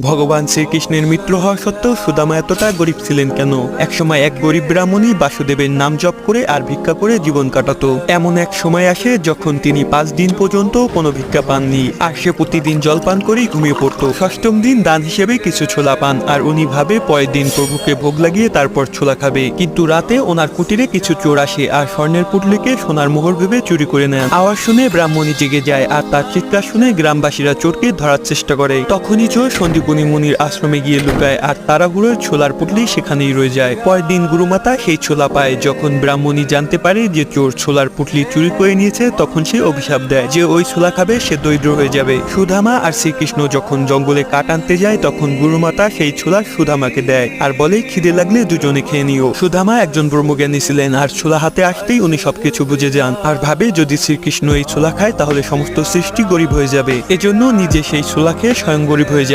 ভগবান শ্রীকৃষ্ণের মিত্র হওয়া সত্ত্বেও সুদামা এতটা গরিব ছিলেন কেন? একসময় এক গরিব ব্রাহ্মণী বাসুদেবের নাম জপ করে আর ভিক্ষা করে জীবন কাটাতো। এমন এক সময় আসে যখন তিনি 5 দিন পর্যন্ত কোনো ভিক্ষা পাননি, আর সে প্রতিদিন জলপান করেই ঘুমিয়ে পড়তো। ষষ্ঠম দিন দান হিসেবে কিছু ছোলা পান, আর উনি ভাবে পরের দিন প্রভুকে ভোগ লাগিয়ে তারপর ছোলা খাবে। কিন্তু রাতে ওনার কুটিরে কিছু চোর আসে আর স্বর্ণের পুটলিকে সোনার মোহর ভেবে চুরি করে নেন। আওয়াজ শুনে ব্রাহ্মণী জেগে যায়, আর তার চিৎকার শুনে গ্রামবাসীরা চোরকে ধরার চেষ্টা করে। তখনই চোর সন্দীপনী মুনির আশ্রমে গিয়ে লুকায়, আর তাড়াহুড়োর ছোলার পুটলি সেখানেই রয়ে যায়। পরের দিন গুরুমাতা সেই ছোলা পায়। যখন ব্রাহ্মণী জানতে পারে যে চোর ছোলার পুটলি চুরি করে নিয়েছে, তখন সে অভিশাপ দেয় যে ওই ছোলা খাবে সে দরিদ্র হয়ে যাবে। সুদামা আর শ্রীকৃষ্ণ যখন জঙ্গলে কাঠ আনতে যায়, তখন গুরুমাতা সেই ছোলা সুদামাকে দেয় আর বলে খিদে লাগলে দুজনে খেয়ে নিও। সুদামা একজন ব্রহ্মজ্ঞানী ছিলেন, আর ছোলা হাতে আসতেই উনি সবকিছু বুঝে যান আর ভাবে যদি শ্রীকৃষ্ণ এই ছোলা খায় তাহলে সমস্ত সৃষ্টি গরিব হয়ে যাবে। এজন্য নিজে সেই ছোলা খেয়ে স্বয়ং গরিব হয়ে যায়।